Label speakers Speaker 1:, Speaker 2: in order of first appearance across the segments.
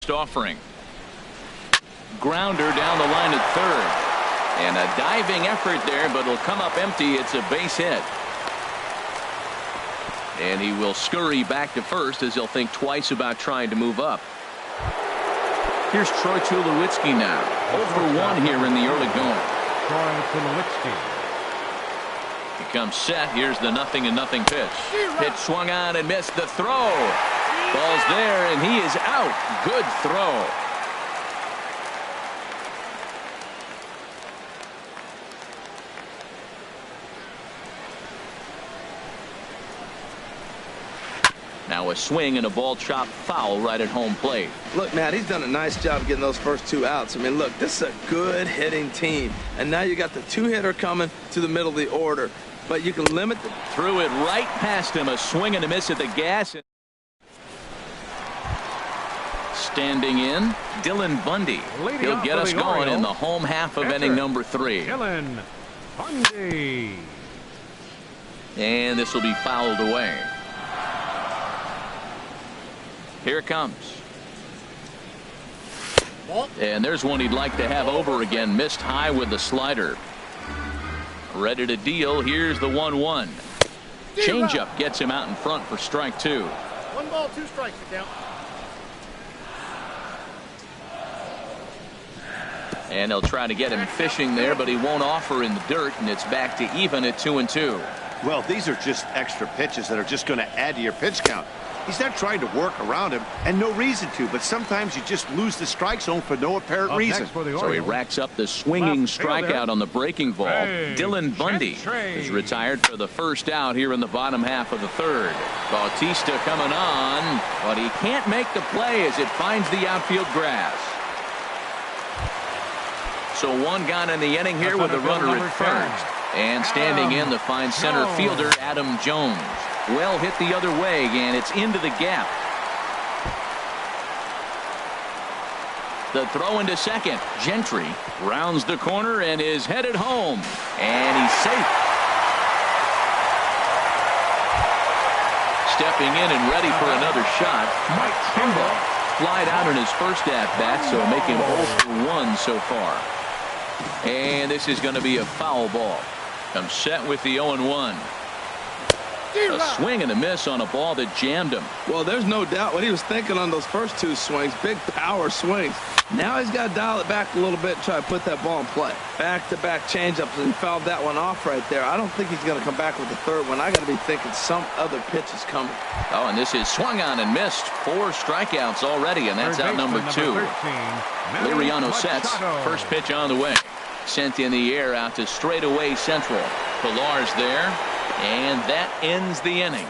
Speaker 1: best offering. Grounder down the line at third. And a diving effort there, but it'll come up empty. It's a base hit. And he will scurry back to first as he'll think twice about trying to move up. Here's Troy Tulowitzki now. 0-for-1 here in the early going.
Speaker 2: Troy Tulowitzki.
Speaker 1: He comes set. Here's the 0-0 pitch. Pitch swung on and missed. The throw. Ball's there, and he is out. Good throw. Now a swing and a ball chopped foul right at home plate.
Speaker 3: Look, Matt, he's done a nice job getting those first 2 outs. I mean, look, this is a good hitting team. And now you got the 2-hitter coming to the middle of the order. But you can limit the...
Speaker 1: Threw it right past him. A swing and a miss at the gas. Standing in, Dylan Bundy. He'll get us going in the home half of inning number 3.
Speaker 2: Dylan Bundy.
Speaker 1: And this will be fouled away. Here it comes. And there's one he'd like to have over again. Missed high with the slider. Ready to deal. Here's the 1-1. Changeup gets him out in front for strike 2.
Speaker 4: 1 ball, 2 strikes. Count.
Speaker 1: And they'll try to get him fishing there, but he won't offer in the dirt, and it's back to even at 2-2.
Speaker 5: Well, these are just extra pitches that are just going to add to your pitch count. He's not trying to work around him, and no reason to, but sometimes you just lose the strike zone for no apparent reason.
Speaker 1: So he racks up the swinging strikeout on the breaking ball. Dylan Bundy is retired for the first out here in the bottom half of the third. Bautista coming on, but he can't make the play as it finds the outfield grass. So 1 gone in the inning here with the runner at first. And standing in the fine center fielder, Adam Jones. Well hit the other way, and it's into the gap. The throw into second. Gentry rounds the corner and is headed home. And he's safe. Stepping in and ready for another shot, Mike Kimball. Flied out in his first at-bat, so make him 0-for-1 so far. And this is going to be a foul ball. Comes set with the 0-1. A swing and a miss on a ball that jammed him.
Speaker 3: Well, there's no doubt what he was thinking on those first 2 swings. Big power swings. Now he's got to dial it back a little bit and try to put that ball in play. Back-to-back changeups, and fouled that one off right there. I don't think he's going to come back with the third one. I got to be thinking some other pitch is coming.
Speaker 1: Oh, and this is swung on and missed. 4 strikeouts already, and that's out number 2. Liriano sets. First pitch on the way. Sent in the air out to straightaway central. Pilar's there. And that ends the inning.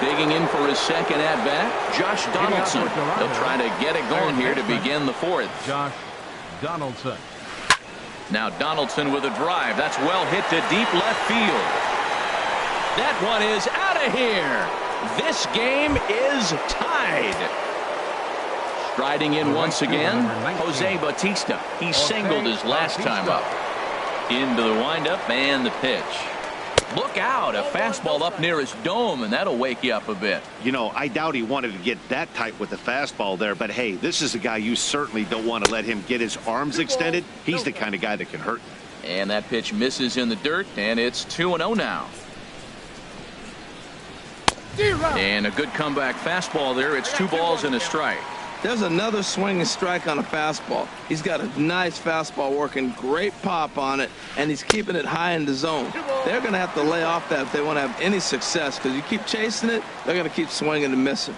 Speaker 1: Digging in for his second at-bat, Josh Donaldson. They'll try to get it going here to begin the 4th.
Speaker 2: Josh Donaldson.
Speaker 1: Now Donaldson with a drive. That's well hit to deep left field. That one is out of here. This game is tied. Striding in once again, Jose Bautista. He singled his last time up. Into the windup and the pitch. Look out, a fastball up near his dome, and that'll wake you up a bit.
Speaker 5: You know, I doubt he wanted to get that tight with the fastball there, but hey, this is a guy you certainly don't want to let him get his arms extended. He's the kind of guy that can hurt.
Speaker 1: And that pitch misses in the dirt, and it's 2-0 now. And a good comeback fastball there. It's 2 balls and a strike.
Speaker 3: There's another swing and strike on a fastball. He's got a nice fastball working, great pop on it, and he's keeping it high in the zone. They're going to have to lay off that if they want to have any success, because you keep chasing it, they're going to keep swinging and missing.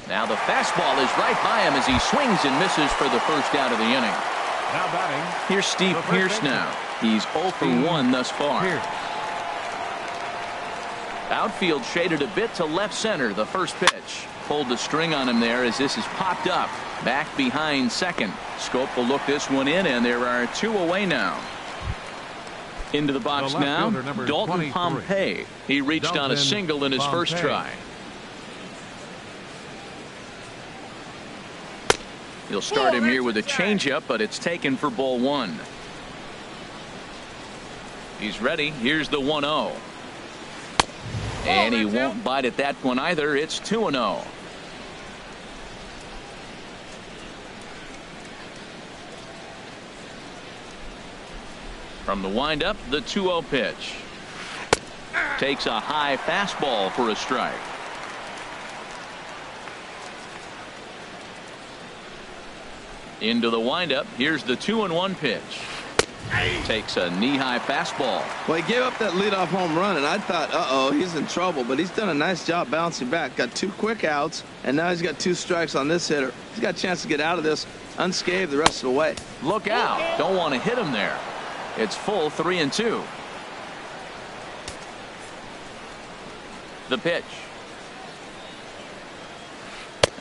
Speaker 1: Now the fastball is right by him as he swings and misses for the first out of the inning.
Speaker 2: Now batting.
Speaker 1: Here's Steve Pearce now. He's 0-for-1 thus far. Outfield shaded a bit to left center. The first pitch. Pulled the string on him there as this is popped up. Back behind second. Scope will look this one in, and there are 2 away now. Into the box now, Dalton Pompey. He reached on a single in his first try. He'll start him here with a changeup, but it's taken for ball 1. He's ready. Here's the 1-0. And he won't bite at that one either. It's 2-0. From the windup, the 2-0 pitch. Takes a high fastball for a strike. Into the windup. Here's the 2-1 pitch. Takes a knee-high fastball.
Speaker 3: Well, he gave up that leadoff home run, and I thought, uh-oh, he's in trouble. But he's done a nice job bouncing back. Got 2 quick outs, and now he's got 2 strikes on this hitter. He's got a chance to get out of this unscathed the rest of the way.
Speaker 1: Look out. Don't want to hit him there. It's full 3-2. The pitch.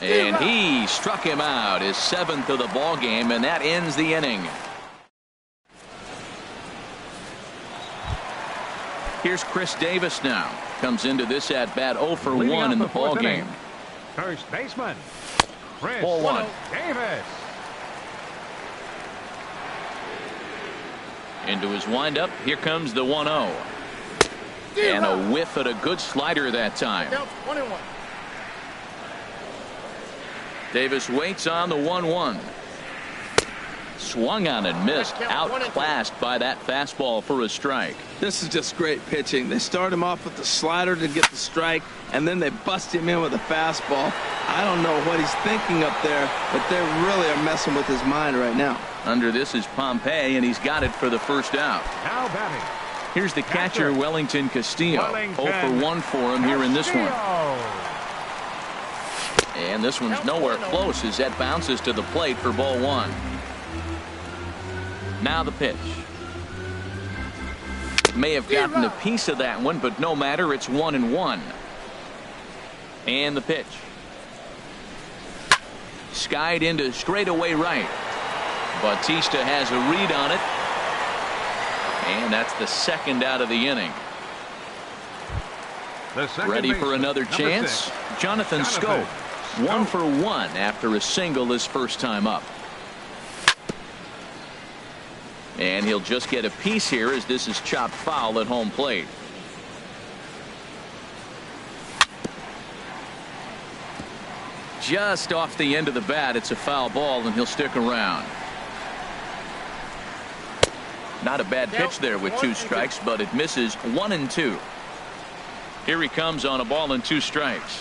Speaker 1: And he struck him out, his 7th of the ball game, and that ends the inning. Here's Chris Davis now. Comes into this at bat 0 for 1 in the ball game.
Speaker 2: First baseman, Chris
Speaker 1: Ball 1.
Speaker 2: Davis.
Speaker 1: Into his windup. Here comes the 1-0. And a whiff at a good slider that time.
Speaker 4: Counts 1-1.
Speaker 1: Davis waits on the 1-1. Swung on and missed. Outclassed by that fastball for a strike.
Speaker 3: This is just great pitching. They start him off with the slider to get the strike, and then they bust him in with a fastball. I don't know what he's thinking up there, but they really are messing with his mind right now.
Speaker 1: Under this is Pompey, and he's got it for the first out.
Speaker 2: Now batting.
Speaker 1: Here's the catcher, Wellington Castillo. 0 for 1 for him here in this one. And this one's nowhere close as that bounces to the plate for ball 1. Now the pitch. May have gotten a piece of that one, but no matter. It's 1-1. And the pitch. Skied into straightaway right. Bautista has a read on it. And that's the 2nd out of the inning. Ready for another chance?
Speaker 2: 6.
Speaker 1: Jonathan Schoop. 1 for 1 after a single his first time up. And he'll just get a piece here as this is chopped foul at home plate. Just off the end of the bat. It's a foul ball, and he'll stick around. Not a bad pitch there with 2 strikes, but it misses 1-2. Here he comes on a ball and 2 strikes.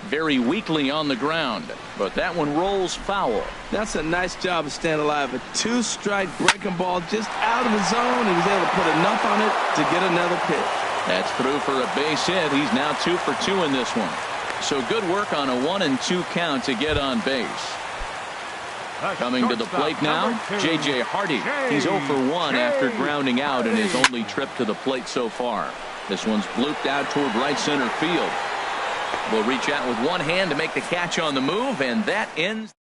Speaker 1: Very weakly on the ground, but that one rolls foul.
Speaker 3: That's a nice job of staying alive. A 2-strike breaking ball just out of the zone. He was able to put enough on it to get another pitch.
Speaker 1: That's through for a base hit. He's now 2 for 2 in this one. So good work on a 1-2 count to get on base. Coming to the plate now, J.J. Hardy. He's 0 for 1 after grounding out in his only trip to the plate so far. This one's blooped out toward right center field. Will reach out with one hand to make the catch on the move, and that ends.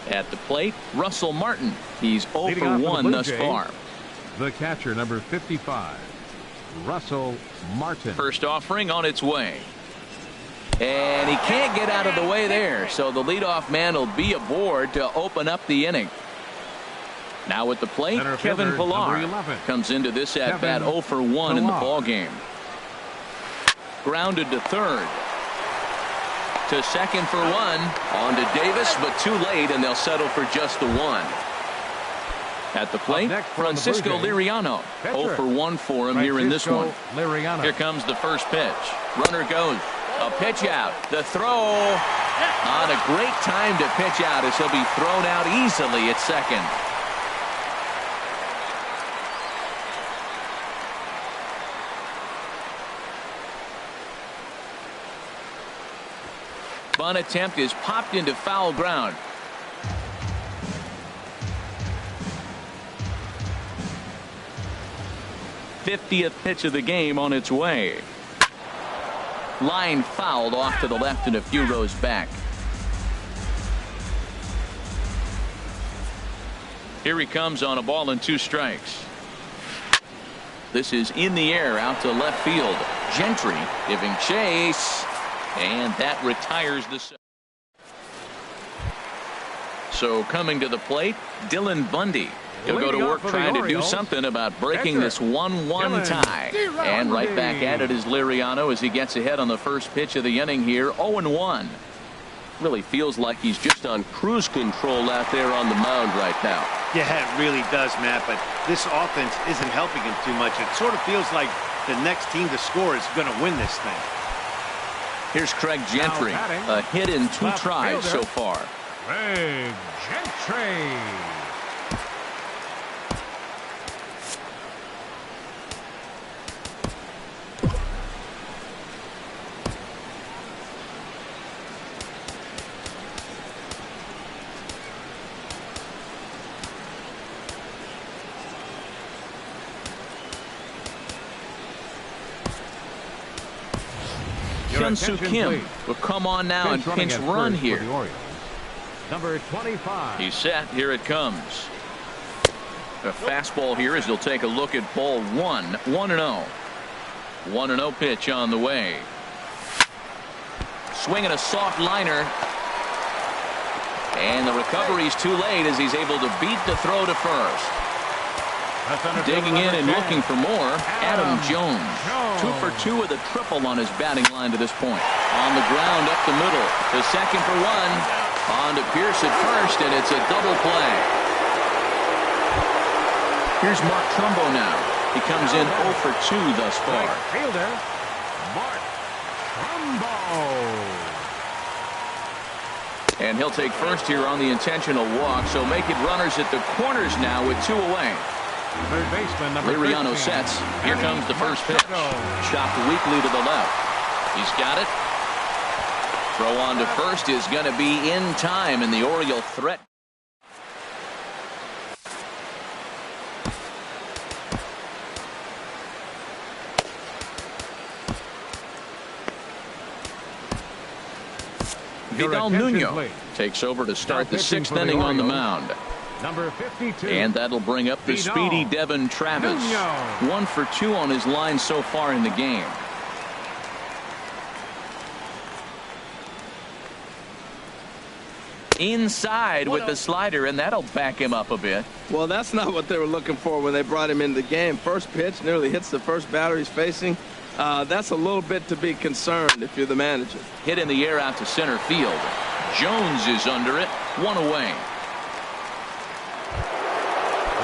Speaker 1: At the plate, Russell Martin. He's 0 for 1 thus far.
Speaker 2: The catcher, number 55, Russell Martin.
Speaker 1: First offering on its way. And he can't get out of the way there, so the leadoff man will be aboard to open up the inning. Now at the plate, Kevin Pillar comes into this at bat 0 for 1 in the ball game. Grounded to third. To second for 1. On to Davis, but too late, and they'll settle for just the 1. At the plate, Francisco Liriano. 0 for 1 for him here in this one. Here comes the first pitch. Runner goes. A pitch out. The throw on a great time to pitch out as he'll be thrown out easily at second. Bunt attempt is popped into foul ground. '50th pitch of the game on its way. Line fouled off to the left and a few rows back. Here he comes on a ball and 2 strikes. This is in the air out to left field. Gentry giving chase, and that retires the. So coming to the plate, Dylan Bundy. He'll go to
Speaker 2: Leading
Speaker 1: work
Speaker 2: off for the
Speaker 1: trying to do
Speaker 2: Orioles,
Speaker 1: something about breaking
Speaker 2: catcher,
Speaker 1: this 1-1
Speaker 2: Dylan
Speaker 1: tie. And right back at it is Liriano as he gets ahead on the first pitch of the inning here. 0-1. Really feels like he's just on cruise control out there on the mound right now.
Speaker 5: Yeah, it really does, Matt, but this offense isn't helping him too much. It sort of feels like the next team to score is going to win this thing.
Speaker 1: Here's Craig Gentry. A hit in 2 tries so far.
Speaker 2: Craig Gentry.
Speaker 1: Hyun-Soo Kim will come on now and pinch run here.
Speaker 2: Number 25.
Speaker 1: He's set. Here it comes. A fastball here as he'll take a look at ball 1. 1-0. 1-0 pitch on the way. Swinging a soft liner. And the recovery's too late as he's able to beat the throw to first. Digging in and looking for more, Adam Jones. 2 for 2 with a triple on his batting line to this point. On the ground up the middle. The second for 1. On to Pierce at first, and it's a double play. Here's Mark Trumbo now. He comes in 0 for 2 thus far.
Speaker 2: Right fielder, Mark Trumbo.
Speaker 1: And he'll take first here on the intentional walk, so make it runners at the corners now with 2 away.
Speaker 2: Third baseman, number
Speaker 1: Liriano
Speaker 2: 13.
Speaker 1: sets. Here comes the first pitch. Chopped weakly to the left. He's got it. Throw on to first is going to be in time, and the Oriole threat. Vidal Nuno takes over to start the 6th inning on the mound.
Speaker 2: Number 52.
Speaker 1: And that'll bring up the speedy Devin Travis. 1 for 2 on his line so far in the game. Inside with the slider, and that'll back him up a bit.
Speaker 3: Well, that's not what they were looking for when they brought him into the game. First pitch nearly hits the first batter he's facing. That's a little bit to be concerned if you're the manager.
Speaker 1: Hit in the air out to center field. Jones is under it. 1 away.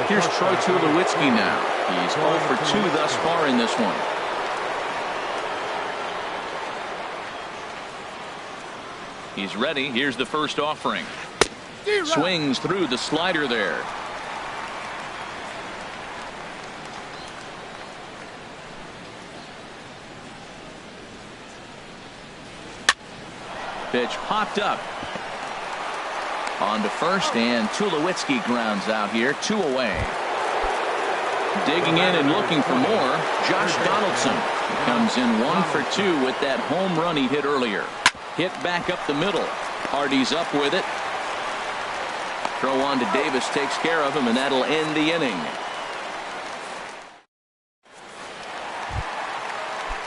Speaker 1: Here's Troy Tulowitzki now. He's 0 for 2 thus far in this one. He's ready. Here's the first offering. Swings through the slider there. Pitch popped up. On to first, and Tulowitzki grounds out here. 2 away. Digging in and looking for more, Josh Donaldson. He comes in 1 for 2 with that home run he hit earlier. Hit back up the middle. Hardy's up with it. Throw on to Davis takes care of him, and that'll end the inning.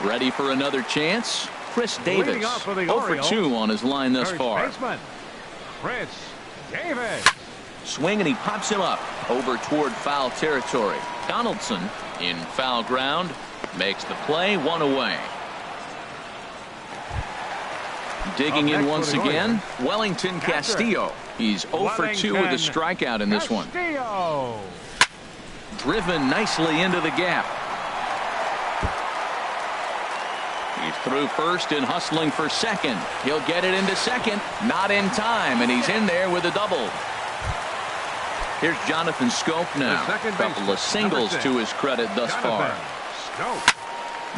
Speaker 1: Ready for another chance? Chris Davis. 0 for 2 on his line thus far.
Speaker 2: Chris Davis.
Speaker 1: Swing, and he pops him up over toward foul territory. Donaldson in foul ground makes the play. 1 away. Digging in once again, Wellington Castillo. He's 0 for 2 with a strikeout in this one. Driven nicely into the gap. He's through first and hustling for second. He'll get it into second. Not in time, and he's in there with a double. Here's Jonathan Scope now. A couple of singles to his credit thus far.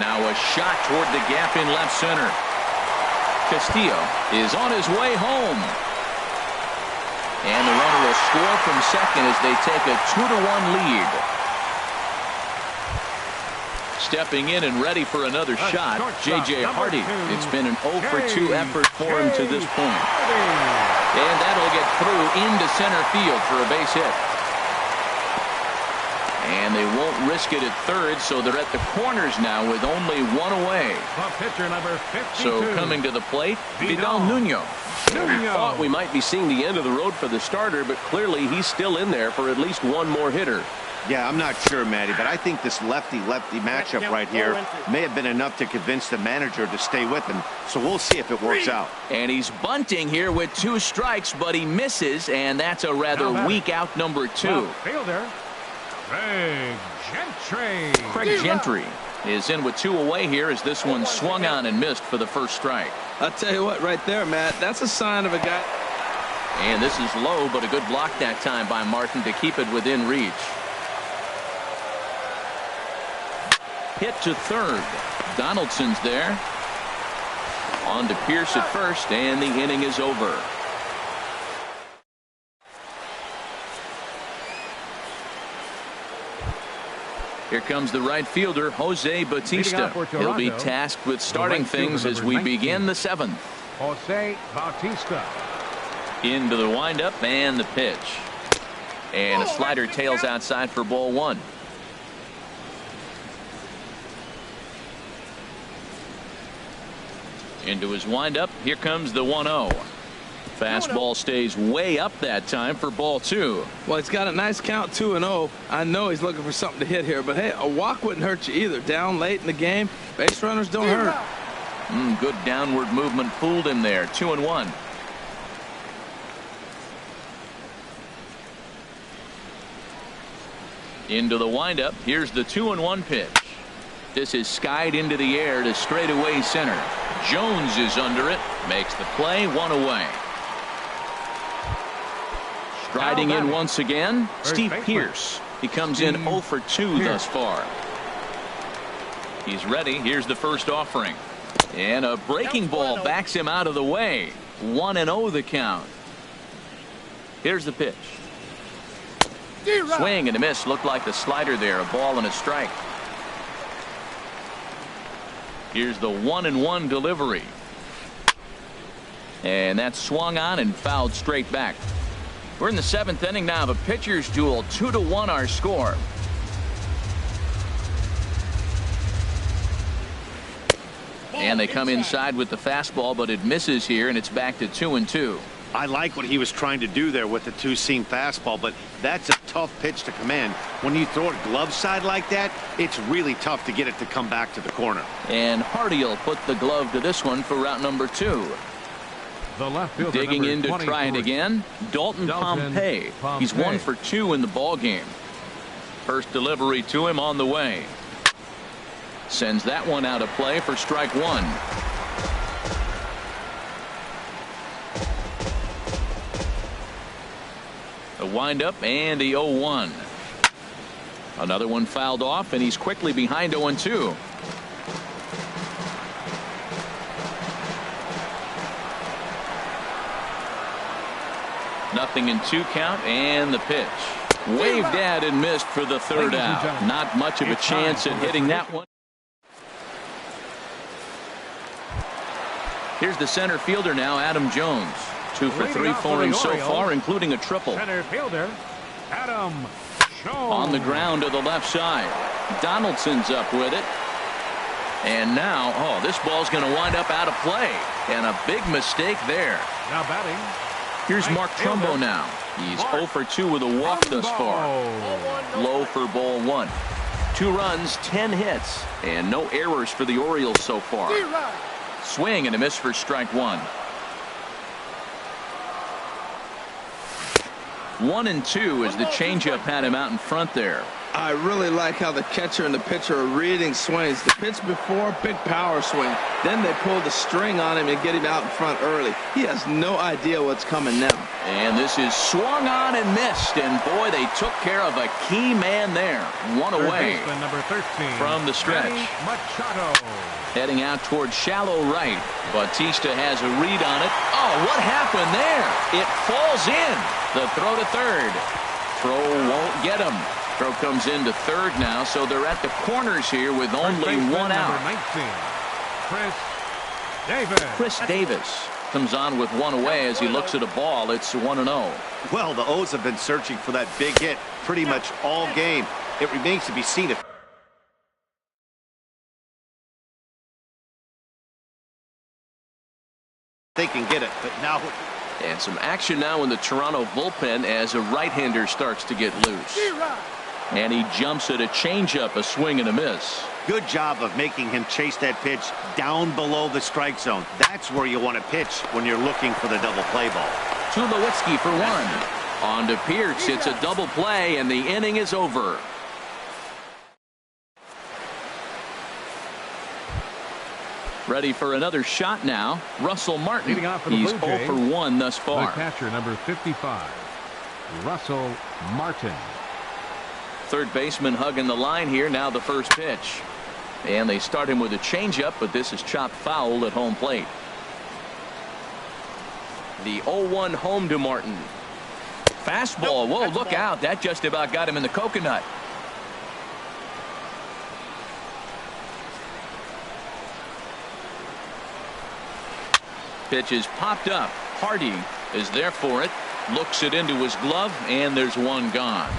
Speaker 1: Now a shot toward the gap in left center. Castillo is on his way home. And the runner will score from second as they take a 2-1 lead. Stepping in and ready for another shot, J.J. Hardy. It's been an 0 for 2 effort for him to this point. And that'll get through into center field for a base hit. And they won't risk it at third, so they're at the corners now with only one away.
Speaker 2: The pitcher number 52.
Speaker 1: So coming to the plate, Vidal Nuno.
Speaker 6: We thought we might be seeing the end of the road for the starter, but clearly he's still in there for at least one more hitter.
Speaker 5: Yeah, I'm not sure, Matty, but I think this lefty-lefty matchup right here may have been enough to convince the manager to stay with him. So we'll see if it works out.
Speaker 1: And he's bunting here with 2 strikes, but he misses, and that's a rather weak out number 2.
Speaker 2: Fielder, Craig Gentry.
Speaker 1: Craig Gentry is in with 2 away here as this one swung on and missed for the first strike.
Speaker 3: I'll tell you what, right there, Matt, that's a sign of a guy.
Speaker 1: And this is low, but a good block that time by Martin to keep it within reach. Hit to third. Donaldson's there. On to Pierce at first, and the inning is over. Here comes the right fielder, Jose Bautista. He'll be tasked with starting things as we begin the 7th.
Speaker 2: Jose Bautista.
Speaker 1: Into the windup and the pitch. And a slider tails outside for ball 1. Into his windup. Here comes the 1-0. Fastball stays way up that time for ball 2.
Speaker 3: Well, he's got a nice count, 2-0. I know he's looking for something to hit here, but hey, a walk wouldn't hurt you either. Down late in the game, base runners don't hurt.
Speaker 1: Good downward movement fooled him there. 2-1. Into the windup. Here's the 2-1 pitch. This is skied into the air to straightaway center. Jones is under it. Makes the play. 1 away. Striding in once again, Steve Pierce. He comes in 0 for 2 thus far. He's ready. Here's the first offering. And a breaking ball backs him out of the way. 1-0 the count. Here's the pitch. Swing and a miss. Looked like the slider there. A ball and a strike. Here's the 1-1 delivery. And that's swung on and fouled straight back. We're in the 7th inning now of a pitcher's duel. 2-1 our score. And they come inside with the fastball, but it misses here, and it's back to 2-2.
Speaker 5: I like what he was trying to do there with the 2-seam fastball, but that's a tough pitch to command. When you throw it glove side like that, it's really tough to get it to come back to the corner.
Speaker 1: And Hardy will put the glove to this one for route number 2.
Speaker 2: The left fielder,
Speaker 1: digging in to
Speaker 2: 23.
Speaker 1: try it again. Dalton Pompey. He's 1 for 2 in the ball game. First delivery to him on the way. Sends that one out of play for strike 1. A windup and the 0-1. Another one fouled off, and he's quickly behind 0-2. Nothing in 2 count, and the pitch. Waved at and missed for the 3rd out. Not much of a chance at hitting that one. Here's the center fielder now, Adam Jones. 2 for 3 for him so far, including a triple.
Speaker 2: Center fielder, Adam Jones.
Speaker 1: On the ground to the left side. Donaldson's up with it. And now, this ball's going to wind up out of play. And a big mistake there.
Speaker 2: Now batting.
Speaker 1: Here's Mark Trumbo now. He's 0 for 2 with a walk thus far. Low for ball 1. 2 runs, 10 hits, and no errors for the Orioles so far. Swing and a miss for strike 1. 1-2 as the changeup had him out in front there.
Speaker 3: I really like how the catcher and the pitcher are reading swings. The pitch before, big power swing. Then they pull the string on him and get him out in front early. He has no idea what's coming now.
Speaker 1: And this is swung on and missed. And boy, they took care of a key man there. 1 away
Speaker 2: Number 13,
Speaker 1: from the stretch.
Speaker 2: Machado.
Speaker 1: Heading out towards shallow right. Bautista has a read on it. Oh, what happened there? It falls in. The throw to third. Throw won't get him. Throw comes into third now, so they're at the corners here with only 1 out.
Speaker 2: Chris Davis.
Speaker 1: Chris Davis comes on with 1 away as he looks at a ball. It's 1-0.
Speaker 5: Well, the O's have been searching for that big hit pretty much all game. It remains to be seen if they can get it, but now.
Speaker 6: And some action now in the Toronto bullpen as a right-hander starts to get loose. And he jumps at a changeup, a swing and a miss.
Speaker 5: Good job of making him chase that pitch down below the strike zone. That's where you want to pitch when you're looking for the double play ball.
Speaker 1: Tulowitzki for one. On to Pierce. It's a double play, and the inning is over. Ready for another shot now. Russell Martin.
Speaker 2: Leading off for the
Speaker 1: He's
Speaker 2: Blue
Speaker 1: 0
Speaker 2: Jays,
Speaker 1: for 1 thus
Speaker 2: The
Speaker 1: far.
Speaker 2: catcher, number 55, Russell Martin.
Speaker 1: Third baseman hugging the line here. Now the first pitch. And they start him with a changeup, but this is chopped foul at home plate. The 0-1 home to Martin. Fastball. Whoa, look out. That just about got him in the coconut. Pitch is popped up. Hardy is there for it. Looks it into his glove, and there's one gone.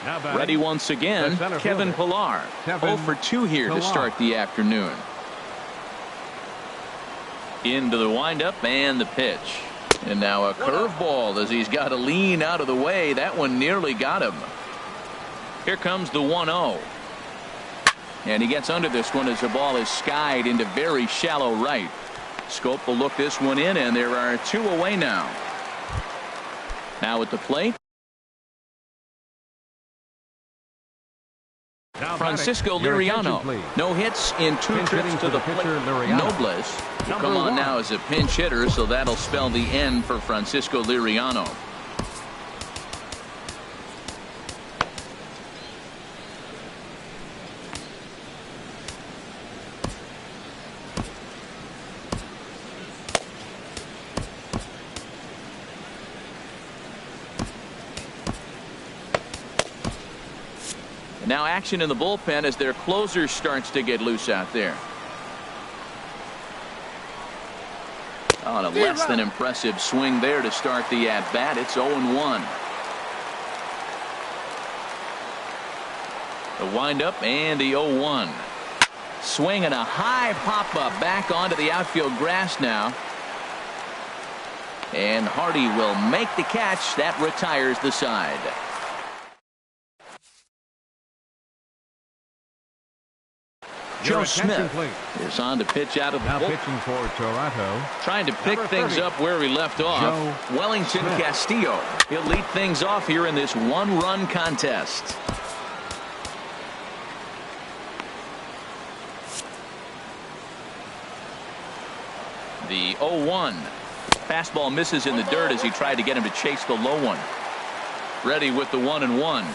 Speaker 2: Now batting,
Speaker 1: Ready once again,
Speaker 2: the center
Speaker 1: Kevin
Speaker 2: fielder,
Speaker 1: Pillar.
Speaker 2: Kevin
Speaker 1: 0 for 2 here to
Speaker 2: Pillar.
Speaker 1: start the afternoon. Into the windup and the pitch. And now a curveball as he's got to lean out of the way. That one nearly got him. Here comes the 1-0. And he gets under this one as the ball is skied into very shallow right. Scope will look this one in, and there are 2 away now. Now at the plate,
Speaker 2: now
Speaker 1: Francisco
Speaker 2: batting, your attention,
Speaker 1: Liriano.
Speaker 2: please.
Speaker 1: No hits in 2
Speaker 2: Pinch
Speaker 1: trips
Speaker 2: hitting
Speaker 1: to
Speaker 2: for
Speaker 1: the
Speaker 2: the pitcher,
Speaker 1: plate.
Speaker 2: Liriano.
Speaker 1: Nobles will
Speaker 2: Number
Speaker 1: come on
Speaker 2: 1.
Speaker 1: now as a pinch hitter, so that'll spell the end for Francisco Liriano. Now action in the bullpen as their closer starts to get loose out there. On a less than impressive swing there to start the at-bat. It's 0-1. The windup and the 0-1. Swing and a high pop-up back onto the outfield grass now. And Hardy will make the catch. That retires the side. Joe Smith is on to pitch out of the
Speaker 2: Now
Speaker 1: bullpen.
Speaker 2: pitching for Toronto,
Speaker 1: Trying to pick
Speaker 2: Number
Speaker 1: things
Speaker 2: 30,
Speaker 1: up where we left off.
Speaker 2: Joe
Speaker 1: Wellington
Speaker 2: Smith.
Speaker 1: Castillo. He'll lead things off here in this one-run contest. The 0-1. Fastball misses in the dirt as he tried to get him to chase the low one. Ready with the 1-1.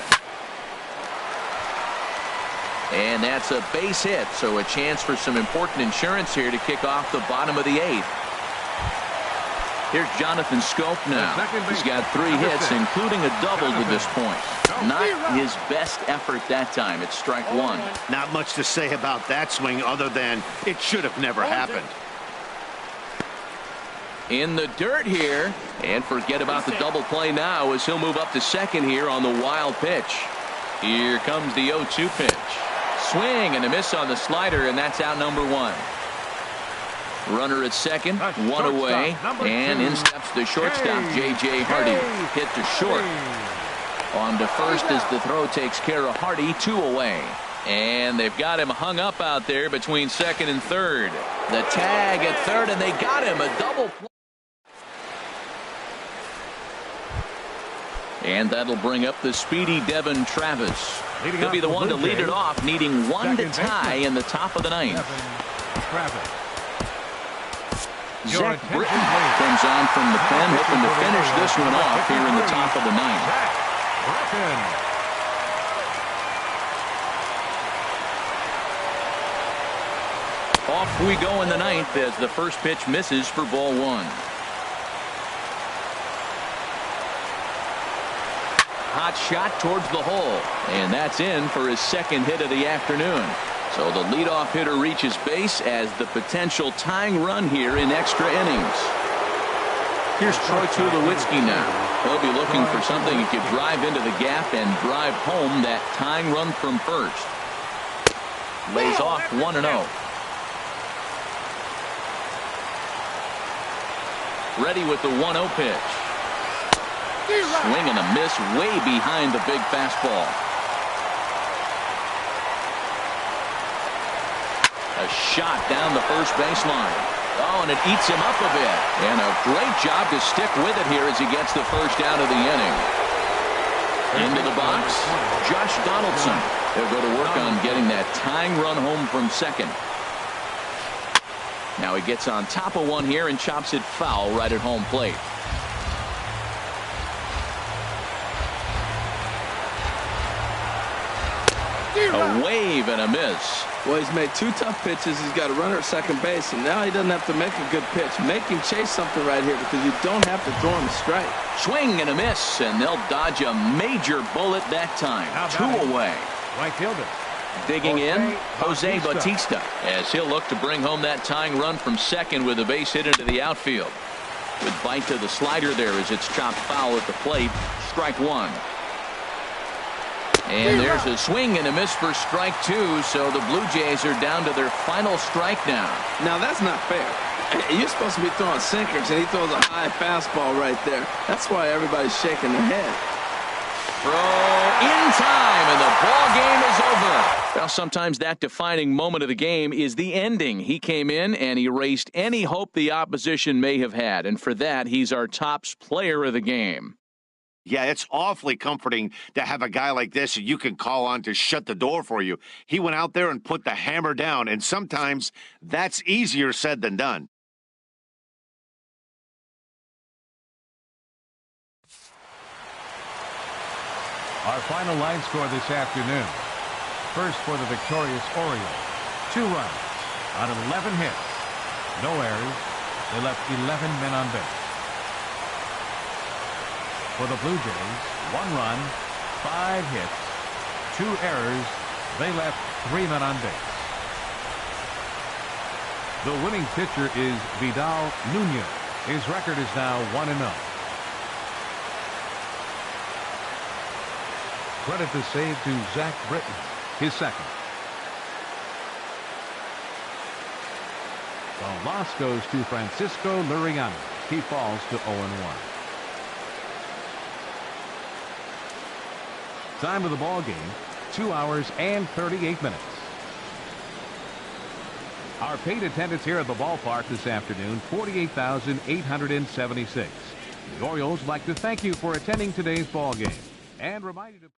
Speaker 1: And that's a base hit, so a chance for some important insurance here to kick off the bottom of the 8th. Here's Jonathan Scope now. He's got 3 hits, including a double to this point. Not his best effort that time. It's strike 1.
Speaker 5: Not much to say about that swing other than it should have never happened.
Speaker 1: In the dirt here, and forget about the double play now as he'll move up to second here on the wild pitch. Here comes the 0-2 pitch. Swing and a miss on the slider, and that's out number 1. Runner at second, 1 away, and in steps the shortstop, J.J. Hardy. Hit to short. On to first as the throw takes care of Hardy, 2 away. And they've got him hung up out there between second and third. The tag at third, and they got him a double play. And that'll bring up the speedy Devin Travis. He'll be the one to lead it off, needing 1 to tie in the top of the 9th. Zach Britton comes on from the pen, hoping to finish this one off here in the top of the 9th. Off we go in the 9th as the first pitch misses for ball 1. Hot shot towards the hole, and that's in for his second hit of the afternoon. So the leadoff hitter reaches base as the potential tying run here in extra innings.
Speaker 6: Here's Troy Tulowitzki now. He'll be looking for something he could drive into the gap and drive home that tying run from first. Lays off 1-0. Ready with the 1-0 pitch. Swing and a miss way behind the big fastball. A shot down the first baseline. Oh, and it eats him up a bit. And a great job to stick with it here as he gets the first out of the inning. Into the box, Josh Donaldson. They'll go to work on getting that tying run home from second. Now he gets on top of one here and chops it foul right at home plate. A wave and a miss.
Speaker 3: Well, he's made 2 tough pitches. He's got a runner at second base, and now he doesn't have to make a good pitch. Make him chase something right here because you don't have to throw him a strike.
Speaker 6: Swing and a miss, and they'll dodge a major bullet that time. 2 away.
Speaker 2: Right fielder.
Speaker 6: Digging in, Jose Bautista, as he'll look to bring home that tying run from second with a base hit into the outfield. Good bite to the slider there as it's chopped foul at the plate. Strike 1. And there's a swing and a miss for strike 2, so the Blue Jays are down to their final strike now.
Speaker 3: Now, that's not fair. You're supposed to be throwing sinkers, and he throws a high fastball right there. That's why everybody's shaking their head.
Speaker 6: Throw in time, and the ball game is over. Well, sometimes that defining moment of the game is the ending. He came in and erased any hope the opposition may have had, and for that, he's our top player of the game.
Speaker 5: Yeah, it's awfully comforting to have a guy like this you can call on to shut the door for you. He went out there and put the hammer down, and sometimes that's easier said than done.
Speaker 2: Our final line score this afternoon. First for the victorious Orioles. 2 runs on 11 hits. No errors. They left 11 men on base. For the Blue Jays, 1 run, 5 hits, 2 errors. They left 3 men on base. The winning pitcher is Vidal Nunez. His record is now 1-0. Credit the save to Zach Britton, his second. The loss goes to Francisco Liriano. He falls to 0-1. Time of the ball game, 2 hours and 38 minutes. Our paid attendance here at the ballpark this afternoon, 48,876. The Orioles like to thank you for attending today's ball game and remind you to